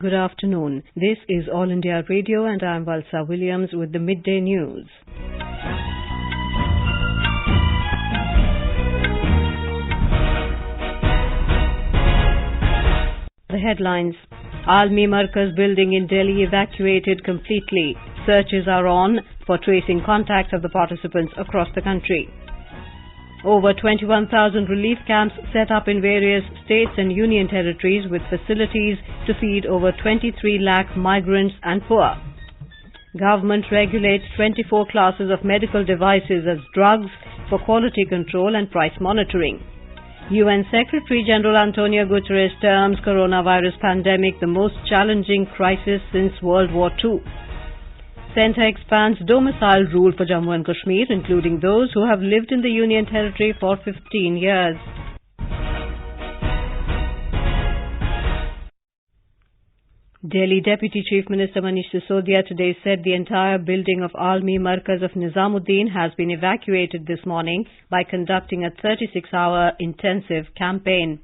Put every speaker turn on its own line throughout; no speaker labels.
Good afternoon. This is All India Radio and I am Valsa Williams with the Midday News. The headlines. Almi Markaz building in Delhi evacuated completely. Searches are on for tracing contacts of the participants across the country. Over 21,000 relief camps set up in various states and union territories with facilities to feed over 23 lakh migrants and poor. Government regulates 24 classes of medical devices as drugs for quality control and price monitoring. UN Secretary General Antonio Guterres terms coronavirus pandemic the most challenging crisis since World War II. Centre expands domicile rule for Jammu and Kashmir, including those who have lived in the Union Territory for 15 years. Delhi Deputy Chief Minister Manish Sisodia today said the entire building of Almi Markaz of Nizamuddin has been evacuated this morning by conducting a 36-hour intensive campaign.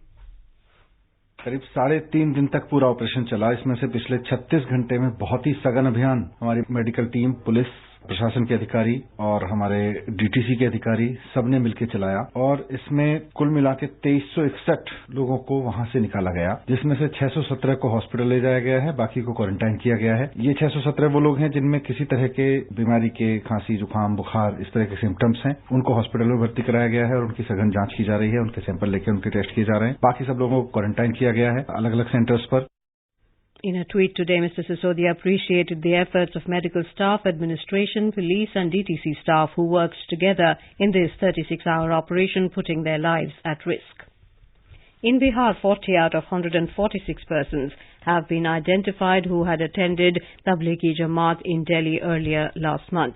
करीब 3.5 दिन तक पूरा operation चला। इसमें से पिछले 36 घंटे में बहुत ही सघन अभियान हमारी मेडिकल टीम, पुलिस प्रशासन के अधिकारी और हमारे डीटीसी के अधिकारी सबने मिलकर चलाया और इसमें कुल मिला के 2361 लोगों को वहां से निकाला गया, जिसमें से 617 को हॉस्पिटल ले जाया गया है, बाकी को क्वारंटाइन किया गया है। ये 617 वो लोग हैं जिनमें किसी तरह के बीमारी के खांसी, जुकाम, बुखार इस तरह के सिम्टम्स हैं, उनको हॉस्पिटल में भर्ती कराया गया है और उनकी सघन जांच की जा रही है, उनके सैंपल लेकर उनके टेस्ट किए जा रहे हैं। बाकी सब लोगों को क्वारंटाइन किया गया है अलग अलग सेंटर्स पर।
In a tweet today, Mr. Sisodia appreciated the efforts of medical staff, administration, police and DTC staff who worked together in this 36-hour operation, putting their lives at risk. In Bihar, 40 out of 146 persons have been identified who had attended Tablighi Jamaat in Delhi earlier last month.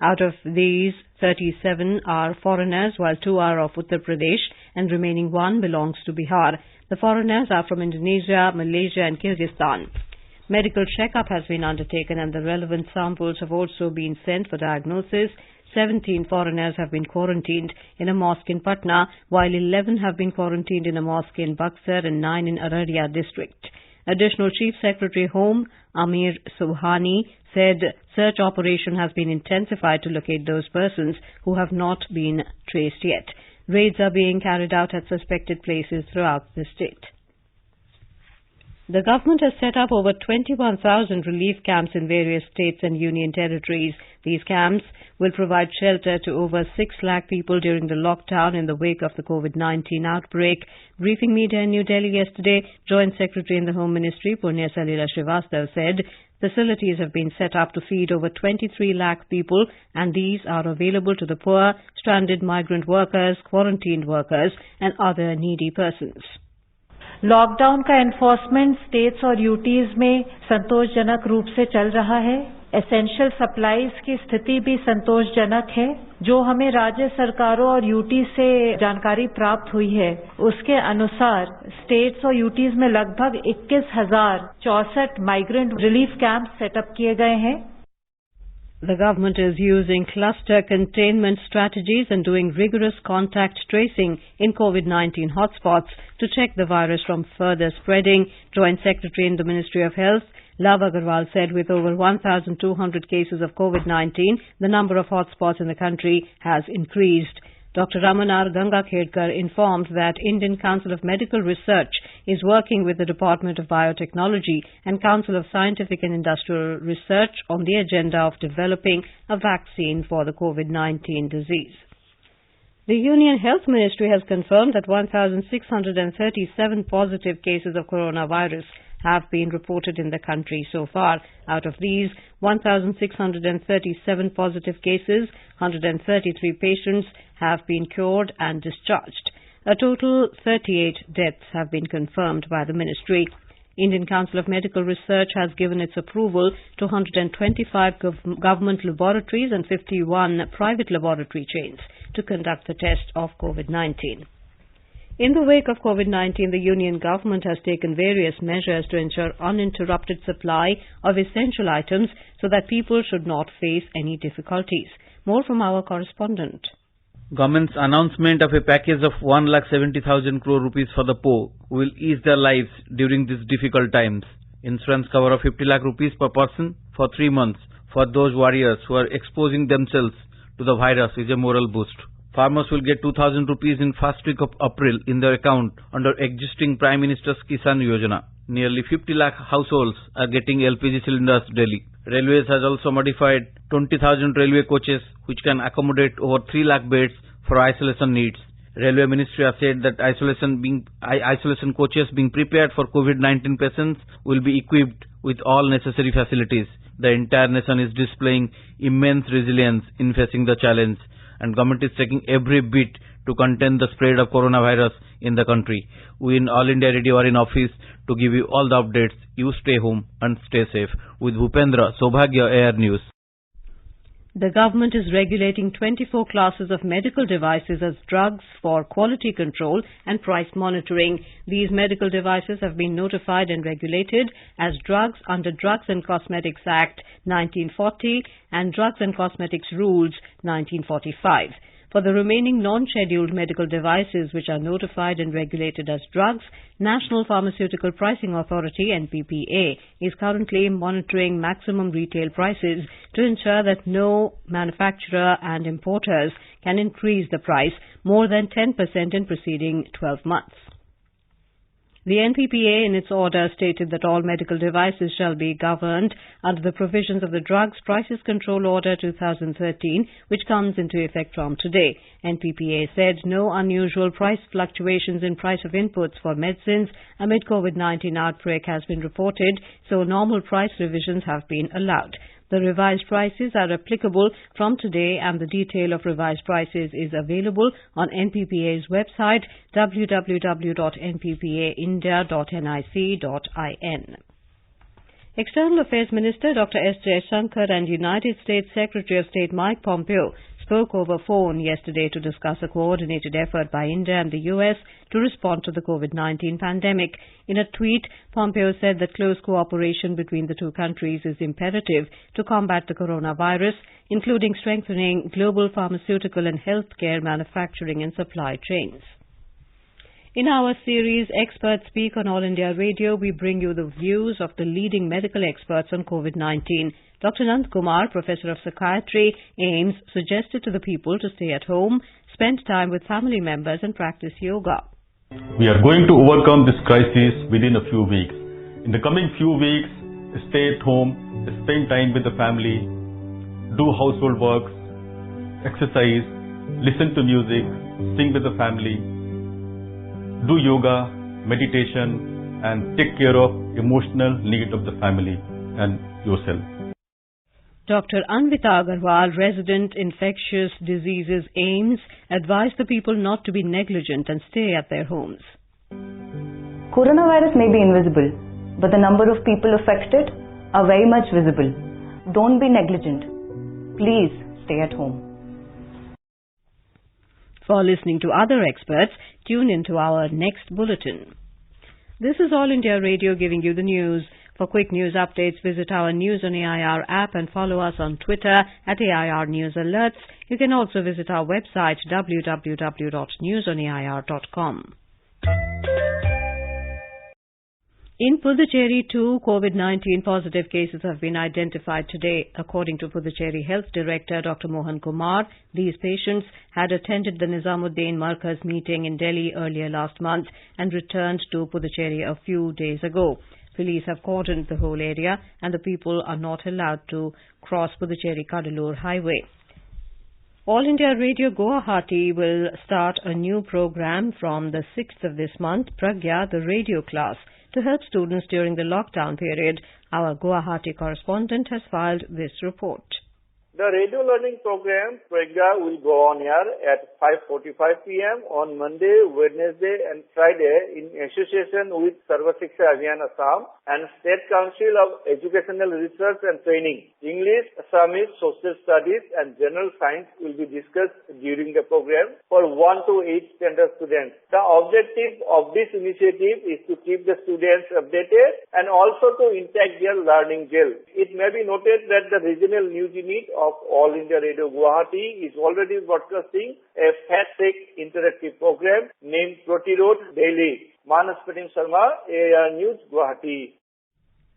Out of these, 37 are foreigners, while 2 are of Uttar Pradesh and remaining 1 belongs to Bihar. The foreigners are from Indonesia, Malaysia and Kyrgyzstan. Medical checkup has been undertaken and the relevant samples have also been sent for diagnosis. 17 foreigners have been quarantined in a mosque in Patna, while 11 have been quarantined in a mosque in Buxar and 9 in Araria district. Additional Chief Secretary Home Amir Subhani said search operation has been intensified to locate those persons who have not been traced yet. Raids are being carried out at suspected places throughout the state. The government has set up over 21,000 relief camps in various states and union territories. These camps will provide shelter to over 6 lakh people during the lockdown in the wake of the COVID-19 outbreak. Briefing media in New Delhi yesterday, Joint Secretary in the Home Ministry, Punya Salila Srivastav, said facilities have been set up to feed over 23 lakh people and these are available to the poor, stranded migrant workers, quarantined workers and other needy persons.
Lockdown का enforcement states और UTs में संतोषजनक रूप से चल रहा है। Essential supplies की स्थिति भी संतोषजनक है। जो हमें राज्य सरकारों और यूटी से जानकारी प्राप्त हुई है, उसके अनुसार स्टेट्स और यूटीज में लगभग 21,064 माइग्रेंट रिलीफ कैंप सेटअप किए गए हैं।
The government is using cluster containment strategies and doing rigorous contact tracing in COVID-19 hotspots to check the virus from further spreading. Joint Secretary in the Ministry of Health, Love Agarwal, said with over 1,200 cases of COVID-19, the number of hotspots in the country has increased. Dr. Ramanar Gangakherkar informed that Indian Council of Medical Research is working with the Department of Biotechnology and Council of Scientific and Industrial Research on the agenda of developing a vaccine for the COVID-19 disease. The Union Health Ministry has confirmed that 1,637 positive cases of coronavirus have been reported in the country so far. Out of these, 1,637 positive cases, 133 patients have been cured and discharged. A total 38 deaths have been confirmed by the ministry. Indian Council of Medical Research has given its approval to 125 government laboratories and 51 private laboratory chains to conduct the test of COVID-19. In the wake of COVID-19, the Union government has taken various measures to ensure uninterrupted supply of essential items so that people should not face any difficulties. More from our correspondent.
Government's announcement of a package of 1,70,000 crore rupees for the poor will ease their lives during these difficult times. Insurance cover of 50 lakh rupees per person for 3 months for those warriors who are exposing themselves to the virus is a moral boost. Farmers will get 2,000 rupees in first week of April in their account under existing Prime Minister's Kisan Yojana. Nearly 50 lakh households are getting LPG cylinders daily. Railways has also modified 20,000 railway coaches which can accommodate over 3 lakh beds for isolation needs. Railway Ministry has said that isolation coaches being prepared for COVID-19 patients will be equipped with all necessary facilities. The entire nation is displaying immense resilience in facing the challenge, and government is taking every bit to contain the spread of coronavirus in the country. We in All India Radio are in office to give you all the updates. You stay home and stay safe. With Bhupendra, Saubhagya Air News.
The government is regulating 24 classes of medical devices as drugs for quality control and price monitoring. These medical devices have been notified and regulated as drugs under Drugs and Cosmetics Act 1940 and Drugs and Cosmetics Rules 1945. For the remaining non-scheduled medical devices which are notified and regulated as drugs, National Pharmaceutical Pricing Authority (NPPA) is currently monitoring maximum retail prices to ensure that no manufacturer and importers can increase the price more than 10% in preceding 12 months. The NPPA in its order stated that all medical devices shall be governed under the provisions of the Drugs Prices Control Order 2013, which comes into effect from today. NPPA said no unusual price fluctuations in price of inputs for medicines amid COVID-19 outbreak has been reported, so normal price revisions have been allowed. The revised prices are applicable from today, and the detail of revised prices is available on NPPA's website www.nppaindia.nic.in. External Affairs Minister Dr. S. Jaishankar and United States Secretary of State Mike Pompeo spoke over phone yesterday to discuss a coordinated effort by India and the U.S. to respond to the COVID-19 pandemic. In a tweet, Pompeo said that close cooperation between the two countries is imperative to combat the coronavirus, including strengthening global pharmaceutical and healthcare manufacturing and supply chains. In our series, Experts Speak on All India Radio, we bring you the views of the leading medical experts on COVID-19. Dr. Nand Kumar, Professor of Psychiatry, AIIMS, suggested to the people to stay at home, spend time with family members and practice yoga.
We are going to overcome this crisis within a few weeks. In the coming few weeks, stay at home, spend time with the family, do household work, exercise, listen to music, sing with the family, do yoga, meditation, and take care of emotional need of the family and yourself.
Dr. Anvita Agarwal, resident infectious diseases AIIMS, advised the people not to be negligent and stay at their homes.
Coronavirus may be invisible, but the number of people affected are very much visible. Don't be negligent. Please stay at home.
For listening to other experts, tune into our next bulletin. This is All India Radio giving you the news. For quick news updates, visit our News on AIR app and follow us on Twitter at AIR News Alerts. You can also visit our website www.newsonair.com. In Puducherry, 2 COVID-19 positive cases have been identified today. According to Puducherry Health Director Dr. Mohan Kumar, these patients had attended the Nizamuddin Markaz meeting in Delhi earlier last month and returned to Puducherry a few days ago. Police have cordoned the whole area and the people are not allowed to cross Puducherry-Kadalur highway. All India Radio Guwahati will start a new program from the 6th of this month, Pragya, the radio class, to help students during the lockdown period. Our Guwahati correspondent has filed this report.
The radio learning program Pragya will go on air at 5:45 p.m. on Monday, Wednesday and Friday in association with Sarva Shiksha Abhiyan Assam and State Council of Educational Research and Training. English, Assamese, Social Studies and General Science will be discussed during the program for 1 to 8 standard students. The objective of this initiative is to keep the students updated and also to intact their learning skill. It may be noted that the regional news unit of All India Radio Guwahati is already broadcasting a fact-check interactive program named Protirod Daily. Manas Patim Sharma, AIR News Guwahati.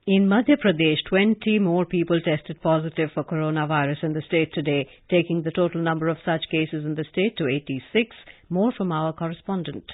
In Madhya Pradesh, 20 more people tested positive for coronavirus in the state today, taking the total number of such cases in the state to 86. More from our correspondent.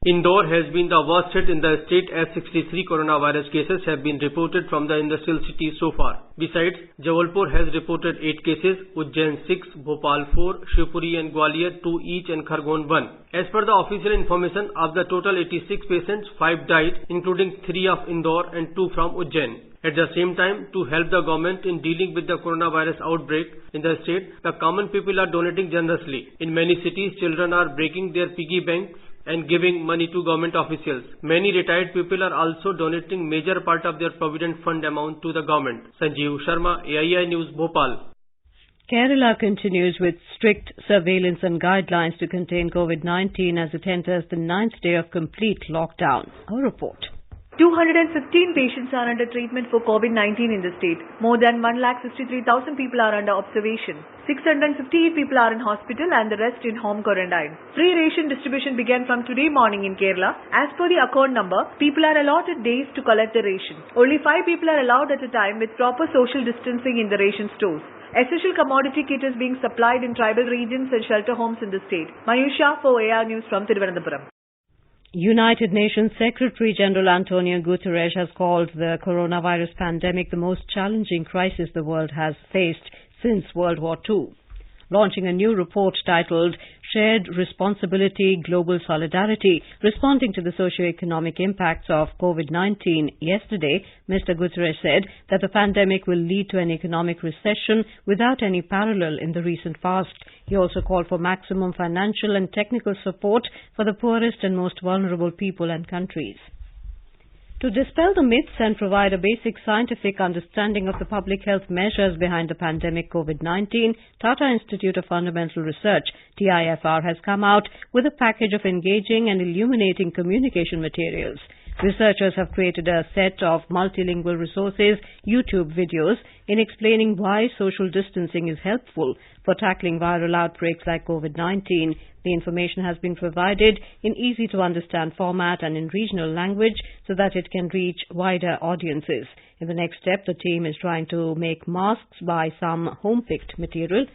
Indore has been the worst hit in the state as 63 coronavirus cases have been reported from the industrial city so far. Besides, Jabalpur has reported 8 cases, Ujjain 6, Bhopal 4, Shivpuri and Gwalior 2 each and Khargone 1. As per the official information, of the total 86 patients, 5 died, including 3 of Indore and 2 from Ujjain. At the same time, to help the government in dealing with the coronavirus outbreak in the state, the common people are donating generously. In many cities, children are breaking their piggy banks and giving money to government officials. Many retired people are also donating major part of their provident fund amount to the government. Sanjeev Sharma, AII News, Bhopal.
Kerala continues with strict surveillance and guidelines to contain COVID-19 as it enters the 9th day of complete lockdown. A report.
215 patients are under treatment for COVID-19 in the state. More than 1,63,000 people are under observation. 658 people are in hospital and the rest in home quarantine. Free ration distribution began from today morning in Kerala. As per the account number, people are allotted days to collect the ration. Only 5 people are allowed at a time with proper social distancing in the ration stores. Essential commodity kit is being supplied in tribal regions and shelter homes in the state. Mayusha for AR News from Thiruvananthapuram.
United Nations Secretary General Antonio Guterres has called the coronavirus pandemic the most challenging crisis the world has faced since World War II. Launching a new report titled Shared Responsibility, Global Solidarity, responding to the socio-economic impacts of COVID-19 yesterday, Mr. Guterres said that the pandemic will lead to an economic recession without any parallel in the recent past. He also called for maximum financial and technical support for the poorest and most vulnerable people and countries. To dispel the myths and provide a basic scientific understanding of the public health measures behind the pandemic COVID-19, Tata Institute of Fundamental Research, TIFR, has come out with a package of engaging and illuminating communication materials. Researchers have created a set of multilingual resources, YouTube videos, in explaining why social distancing is helpful for tackling viral outbreaks like COVID-19. The information has been provided in easy-to-understand format and in regional language so that it can reach wider audiences. In the next step, the team is trying to make masks by some home-picked material.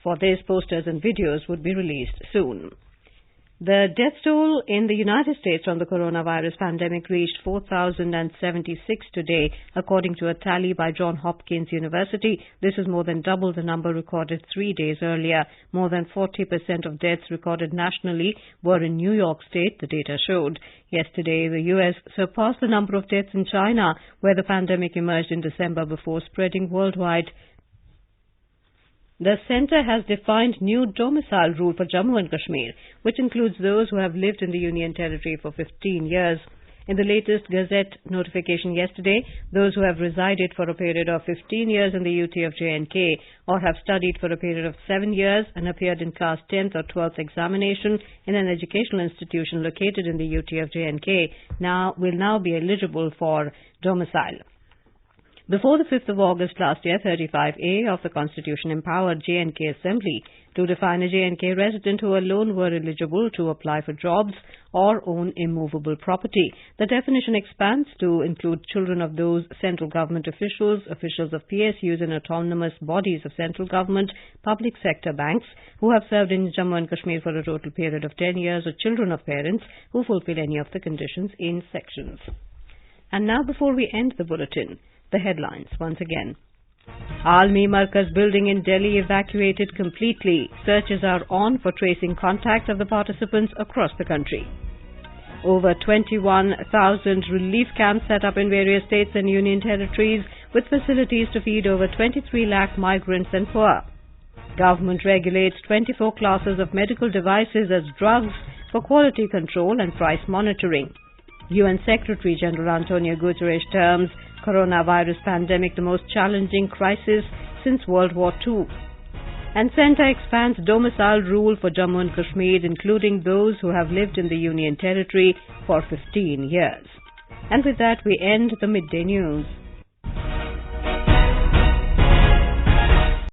For this, posters and videos would be released soon. The death toll in the United States from the coronavirus pandemic reached 4,076 today, according to a tally by Johns Hopkins University. This is more than double the number recorded 3 days earlier. More than 40% of deaths recorded nationally were in New York State, the data showed. Yesterday, the U.S. surpassed the number of deaths in China, where the pandemic emerged in December before spreading worldwide. The centre has defined new domicile rule for Jammu and Kashmir, which includes those who have lived in the Union Territory for 15 years. In the latest Gazette notification yesterday, those who have resided for a period of 15 years in the UT of J&K or have studied for a period of 7 years and appeared in class 10th or 12th examination in an educational institution located in the UT of J&K will now be eligible for domicile. Before the 5th of August last year, 35A of the Constitution empowered J&K Assembly to define a J&K resident who alone were eligible to apply for jobs or own immovable property. The definition expands to include children of those central government officials, officials of PSUs and autonomous bodies of central government, public sector banks who have served in Jammu and Kashmir for a total period of 10 years or children of parents who fulfill any of the conditions in sections. And now, before we end the bulletin, the headlines once again. Almi Markaz building in Delhi evacuated completely. Searches are on for tracing contact of the participants across the country. Over 21,000 relief camps set up in various states and union territories with facilities to feed over 23 lakh migrants and poor. Government regulates 24 classes of medical devices as drugs for quality control and price monitoring. UN Secretary General Antonio Guterres terms coronavirus pandemic the most challenging crisis since World War II. And Centre expands domicile rule for Jammu and Kashmir, including those who have lived in the Union Territory for 15 years. And with that, we end the Midday News.